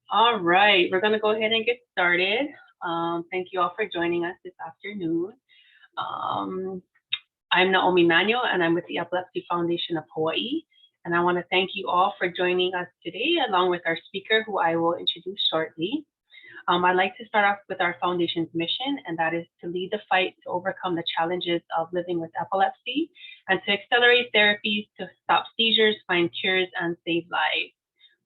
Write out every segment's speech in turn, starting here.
All right, we're going to go ahead and get started. Thank you all for joining us this afternoon. Um, I'm Naomi Manuel, and I'm with the Epilepsy Foundation of Hawaii. And I want to thank you all for joining us today, along with our speaker, who I will introduce shortly. I'd like to start off with our foundation's mission, and that is to lead the fight to overcome the challenges of living with epilepsy and to accelerate therapies to stop seizures, find cures, and save lives.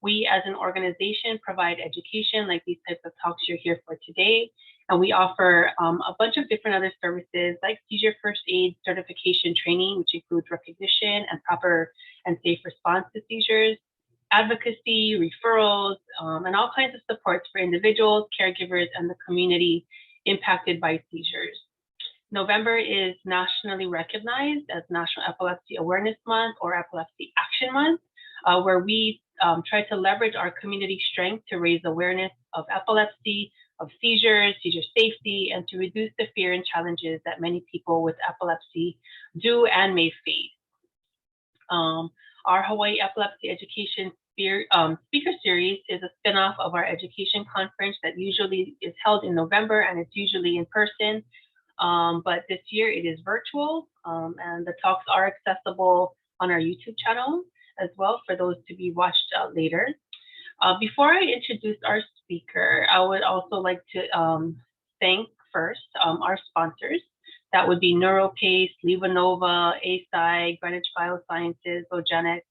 We as an organization provide education like these types of talks you're here for today. And we offer a bunch of different other services like seizure first aid certification training, which includes recognition and proper and safe response to seizures, advocacy, referrals, and all kinds of supports for individuals, caregivers, and the community impacted by seizures. November is nationally recognized as National Epilepsy Awareness Month or Epilepsy Action Month, where we try to leverage our community strength to raise awareness of epilepsy, of seizures, seizure safety, and to reduce the fear and challenges that many people with epilepsy do and may face. Our Hawaii Epilepsy Education Speaker Series is a spinoff of our education conference that usually is held in November, and it's usually in person. But this year it is virtual, and the talks are accessible on our YouTube channel as well for those to be watched later. Before I introduce our speaker, I would also like to thank first our sponsors. That would be NeuroPace, LivaNova, ASI, Greenwich Biosciences, Ogenics,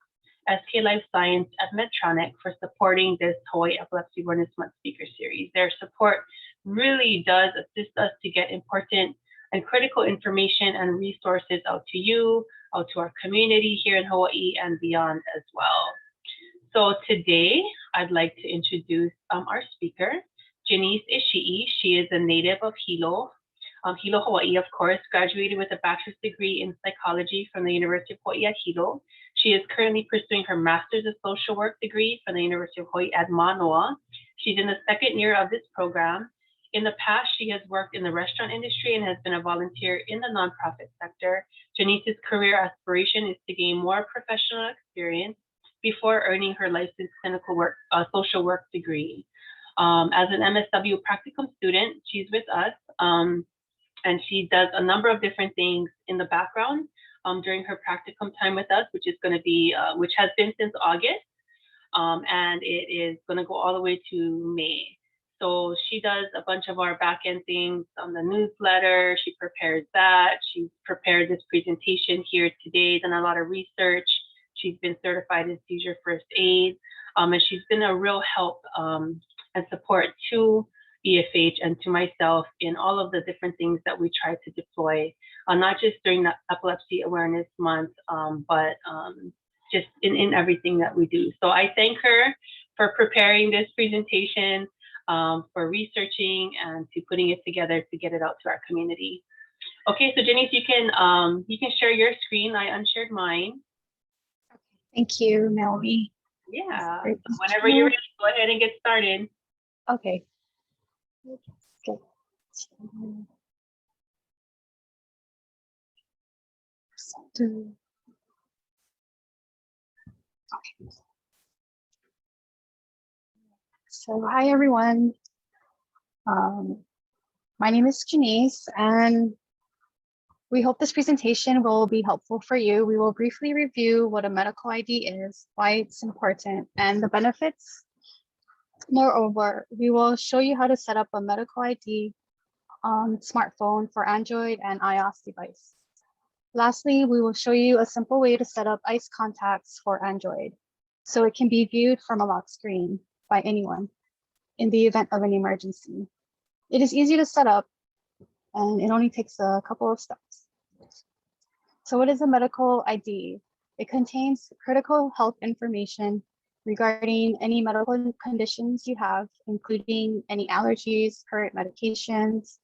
SK Life Science, and Medtronic for supporting this Hawaii Epilepsy Awareness Month Speaker Series. Their support really does assist us to get important and critical information and resources out to you, out to our community here in Hawaii and beyond as well. So today, I'd like to introduce our speaker, Janice Ishii. She is a native of Hilo, Hilo, Hawaii, of course, graduated with a bachelor's degree in psychology from the University of Hawaii at Hilo. She is currently pursuing her master's of social work degree from the University of Hawaii at Manoa. She's in the second year of this program. In the past, she has worked in the restaurant industry and has been a volunteer in the nonprofit sector. Janice's career aspiration is to gain more professional experience before earning her licensed clinical work, social work degree. As an MSW practicum student, she's with us, and she does a number of different things in the background during her practicum time with us, which is going to be, which has been since August, and it is going to go all the way to May. So she does a bunch of our back-end things on the newsletter. She prepares that. She's prepared this presentation here today, done a lot of research. She's been certified in seizure first aid, and she's been a real help and support to EFH and to myself in all of the different things that we try to deploy, not just during the Epilepsy Awareness Month, but just in everything that we do. So I thank her for preparing this presentation, for researching and to putting it together to get it out to our community. Okay, so Janice, you can share your screen. I unshared mine. Thank you, Naomi. Yeah, whenever you're ready, go ahead and get started. Okay. So hi everyone. My name is Janice, and we hope this presentation will be helpful for you. We will briefly review what a medical ID is, why it's important, and the benefits. Moreover, we will show you how to set up a medical ID on smartphone for Android and iOS device. Lastly, we will show you a simple way to set up ICE contacts for Android, so it can be viewed from a lock screen by anyone in the event of an emergency. It is easy to set up, and it only takes a couple of steps. So what is a medical ID? It contains critical health information regarding any medical conditions you have, including any allergies, current medications,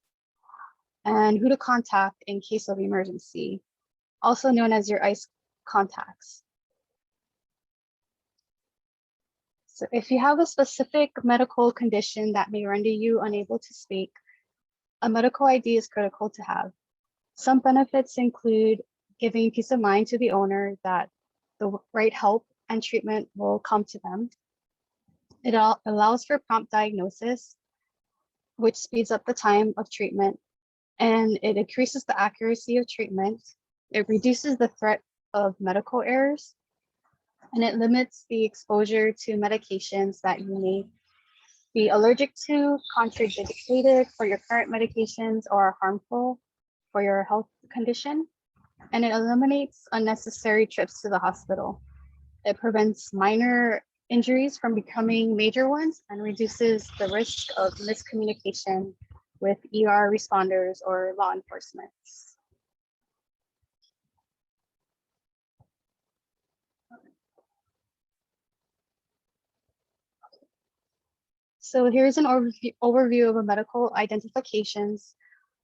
and who to contact in case of emergency, also known as your ICE contacts. So if you have a specific medical condition that may render you unable to speak, a medical ID is critical to have. Some benefits include giving peace of mind to the owner that the right help and treatment will come to them. It allows for prompt diagnosis, which speeds up the time of treatment, and it increases the accuracy of treatment. It reduces the threat of medical errors, and it limits the exposure to medications that you may be allergic to, contraindicated for your current medications, or are harmful for your health condition. And it eliminates unnecessary trips to the hospital. It prevents minor injuries from becoming major ones and reduces the risk of miscommunication with ER responders or law enforcement. So here's an overview of a medical identifications.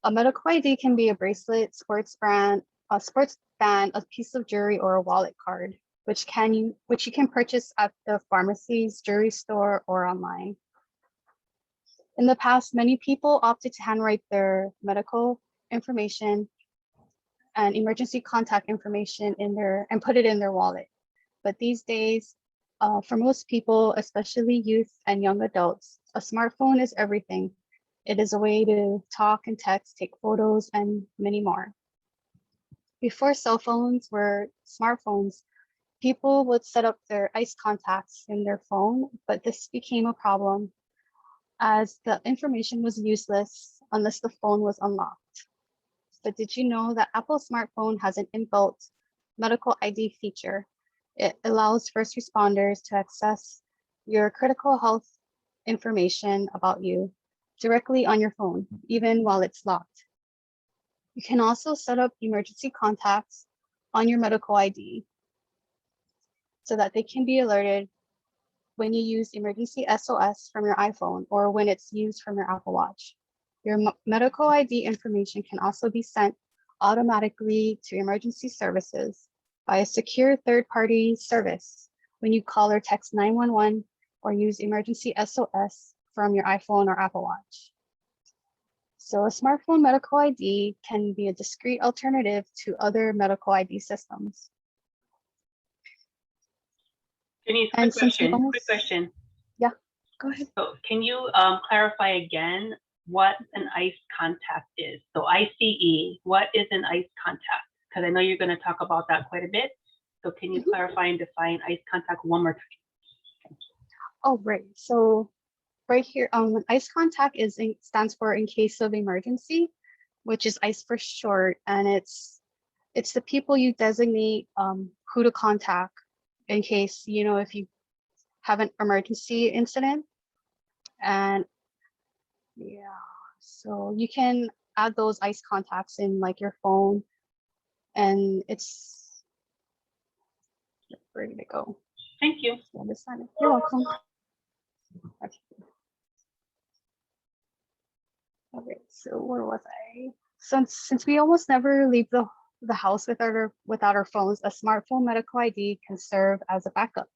A medical ID can be a bracelet, sports band, a piece of jewelry, or a wallet card, which you can purchase at the pharmacies, jewelry store, or online. In the past, many people opted to handwrite their medical information and emergency contact information and put it in their wallet. But these days, for most people, especially youth and young adults, a smartphone is everything. It is a way to talk and text, take photos, and many more. Before cell phones were smartphones, people would set up their ICE contacts in their phone, but this became a problem as the information was useless unless the phone was unlocked. But did you know that Apple smartphone has an inbuilt medical ID feature? It allows first responders to access your critical health information about you directly on your phone, even while it's locked. You can also set up emergency contacts on your medical ID so that they can be alerted when you use emergency SOS from your iPhone or when it's used from your Apple Watch. Your medical ID information can also be sent automatically to emergency services by a secure third-party service when you call or text 911 or use emergency SOS from your iPhone or Apple Watch. So a smartphone medical ID can be a discrete alternative to other medical ID systems. Denise, And quick question. Yeah, go ahead. So can you clarify again what an ICE contact is? So ICE, what is an ICE contact? Because I know you're going to talk about that quite a bit. So can you clarify and define ICE contact one more time? Oh, right. So right here, ICE contact stands for in case of emergency, which is ICE for short, and it's the people you designate who to contact in case, if you have an emergency incident. And yeah, so you can add those ICE contacts in like your phone, and it's ready to go. Thank you. You're welcome. Okay. Okay, so where was I? Since we almost never leave the house without our phones, a smartphone medical ID can serve as a backup.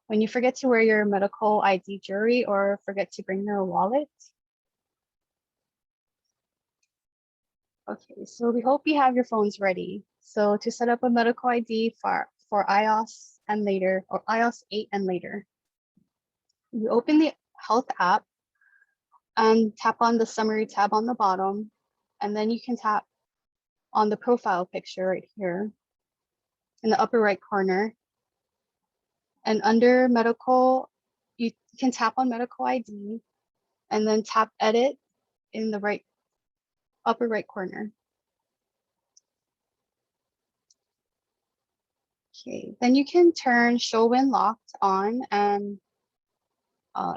When you forget to wear your medical ID jewelry or forget to bring your wallet. Okay, so we hope you have your phones ready. So to set up a medical ID for iOS and later, or iOS 8 and later, you open the Health app and tap on the Summary tab on the bottom, and then you can tap on the profile picture right here in the upper right corner. And under medical, you can tap on medical ID and then tap edit in the upper right corner. Okay, then you can turn show when locked on, and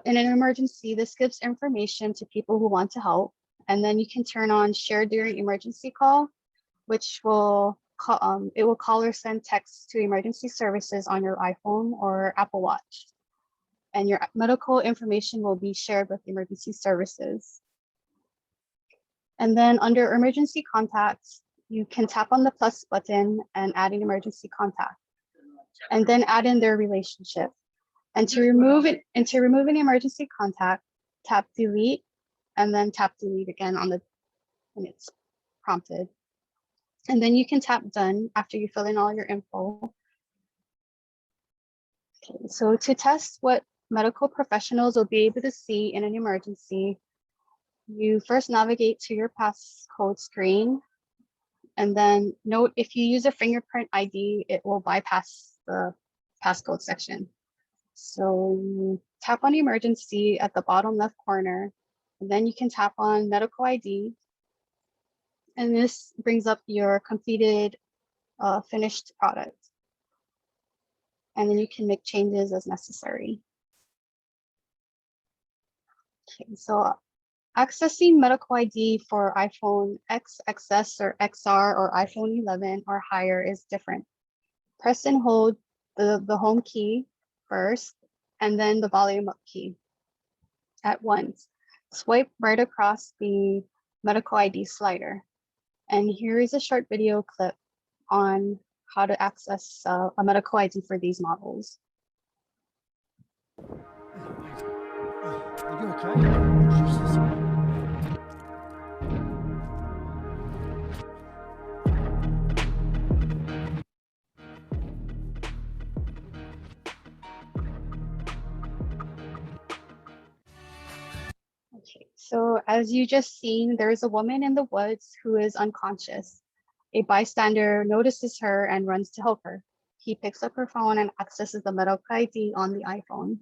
in an emergency, this gives information to people who want to help. And then you can turn on share during emergency call, which will call or send text to emergency services on your iPhone or Apple Watch. And your medical information will be shared with emergency services. And then under emergency contacts, you can tap on the plus button and add an emergency contact, and then add in their relationship. And to remove an emergency contact, tap delete, and then tap delete again when it's prompted. And then you can tap done after you fill in all your info. Okay, so to test what medical professionals will be able to see in an emergency. You first navigate to your passcode screen, and then note if you use a fingerprint ID, it will bypass the passcode section. So you tap on emergency at the bottom left corner, and then you can tap on medical ID. And this brings up your completed finished product. And then you can make changes as necessary. Okay, so accessing medical ID for iPhone X, XS, or XR, or iPhone 11 or higher is different. Press and hold the home key first, and then the volume up key at once. Swipe right across the medical ID slider. And here is a short video clip on how to access a medical ID for these models. Are you okay? Jesus. Okay, so as you just seen, there is a woman in the woods who is unconscious. A bystander notices her and runs to help her. He picks up her phone and accesses the medical ID on the iPhone.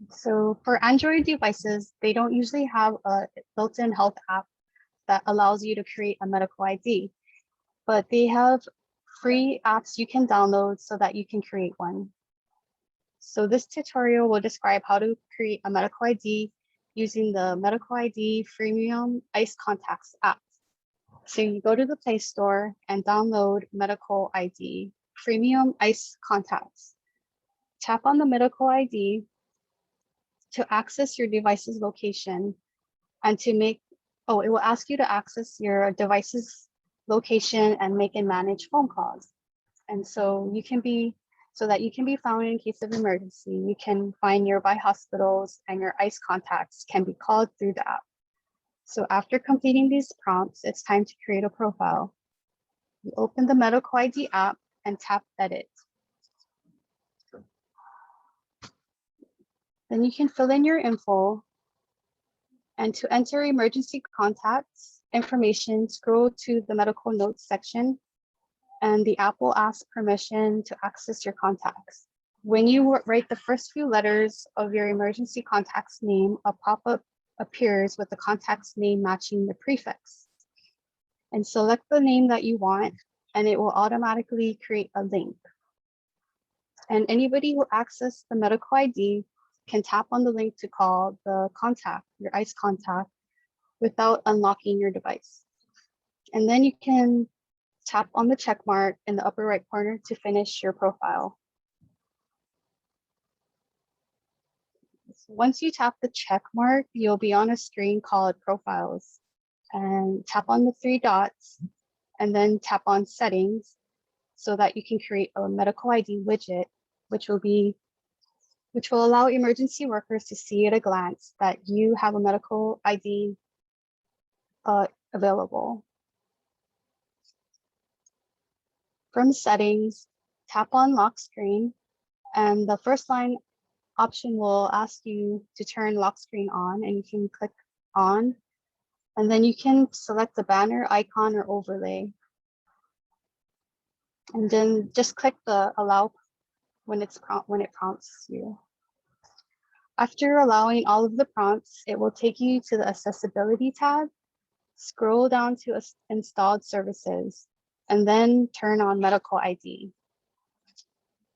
So for Android devices, they don't usually have a built-in health app that allows you to create a medical ID, but they have free apps you can download so that you can create one. So this tutorial will describe how to create a medical ID using the Medical ID Freemium Ice Contacts app. So you go to the Play Store and download Medical ID Freemium Ice Contacts. Tap on the Medical ID to access your device's location and to make, it will ask you to access your device's location and make and manage phone calls. And so you can be, so that you can be found in case of emergency, you can find nearby hospitals and your ICE contacts can be called through the app. So after completing these prompts, it's time to create a profile. You open the Medical ID app and tap Edit. Then you can fill in your info. And to enter emergency contacts information, scroll to the medical notes section, and the app will ask permission to access your contacts. When you write the first few letters of your emergency contact's name, a pop-up appears with the contact's name matching the prefix. And select the name that you want, and it will automatically create a link. And anybody who accesses the medical ID can tap on the link to call the contact, your ICE contact, without unlocking your device. And then you can tap on the check mark in the upper right corner to finish your profile. So once you tap the check mark, you'll be on a screen called Profiles. And tap on the 3 dots and then tap on Settings so that you can create a medical ID widget, which will allow emergency workers to see at a glance that you have a medical ID available. From Settings, tap on Lock Screen, and the first line option will ask you to turn lock screen on, and you can click on, and then you can select the banner, icon, or overlay. And then just click the allow when it prompts you. After allowing all of the prompts, it will take you to the Accessibility tab. Scroll down to Installed Services, and then turn on Medical ID.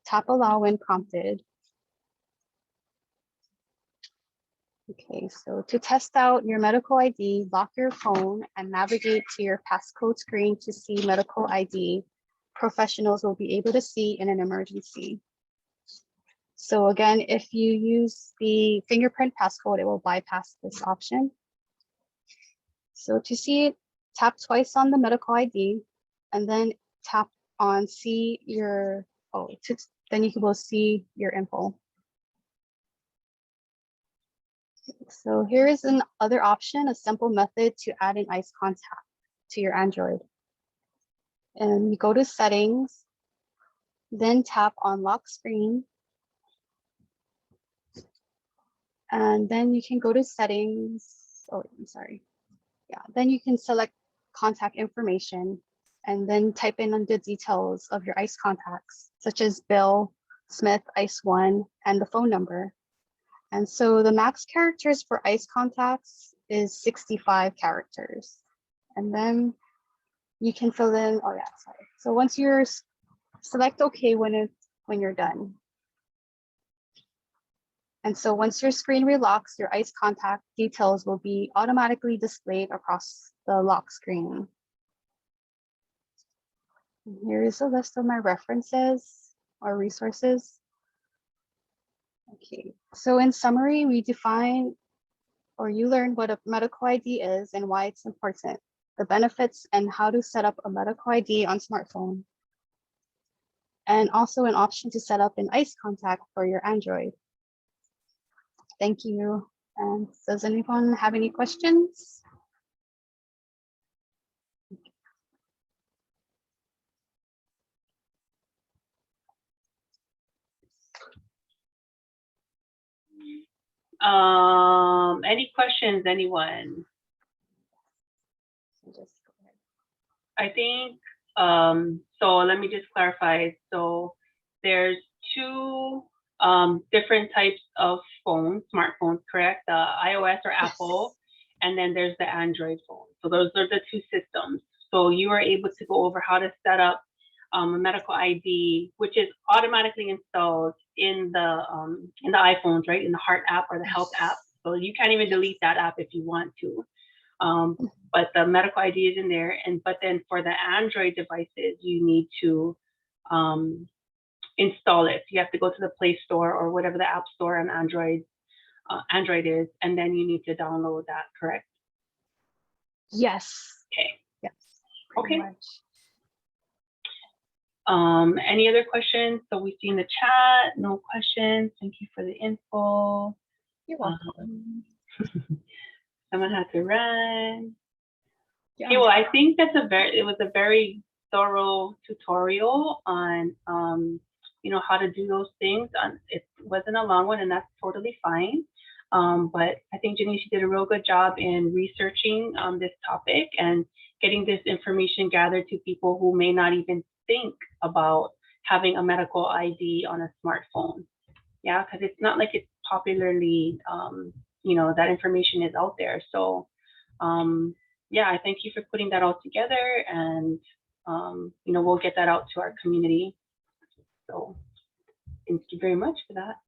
Tap Allow when prompted. Okay, so to test out your medical ID, lock your phone and navigate to your passcode screen to see medical ID. Professionals will be able to see in an emergency. So again, if you use the fingerprint passcode, it will bypass this option. So to see it, tap twice on the medical ID and then tap on see your, then you will see your info. So here is another option, a simple method to add an ICE contact to your Android. And you go to settings, then tap on lock screen. And then you can go to settings. Oh, I'm sorry. Yeah, then you can select contact information and then type in the details of your ICE contacts, such as Bill, Smith, ICE1, and the phone number. And so the max characters for ICE contacts is 65 characters. And then you can fill in, oh yeah, sorry. So once you're, select OK when you're done. And so once your screen relocks, your ICE contact details will be automatically displayed across the lock screen. And here is a list of my references or resources. Okay, so in summary, we define or you learn what a medical ID is and why it's important, the benefits and how to set up a medical ID on smartphone, and also an option to set up an ICE contact for your Android. Thank you. And does anyone have any questions? Any questions, anyone? I think, so let me just clarify. So there's two different types of phones, smartphones, correct? The iOS or Apple, and then there's the Android phone. So those are the two systems. So you are able to go over how to set up a medical ID, which is automatically installed in the iPhones, right? In the Heart app or the Health app. So you can't even delete that app if you want to. But the medical ID is in there. But then for the Android devices, you need to install it. So you have to go to the Play Store or whatever the app store on Android is, and then you need to download that, correct? Yes. Okay. Yes. Okay. Much. Any other questions? So we see in the chat, no questions. Thank you for the info. You're welcome. Someone had to run. Yeah. Okay, well, I think it was a very thorough tutorial on how to do those things. It wasn't a long one, and that's totally fine. But I think Janice did a real good job in researching this topic and getting this information gathered to people who may not even think about having a medical ID on a smartphone. Yeah, because it's not like it's popularly, that information is out there. So, yeah, I thank you for putting that all together, and we'll get that out to our community. So, thank you very much for that.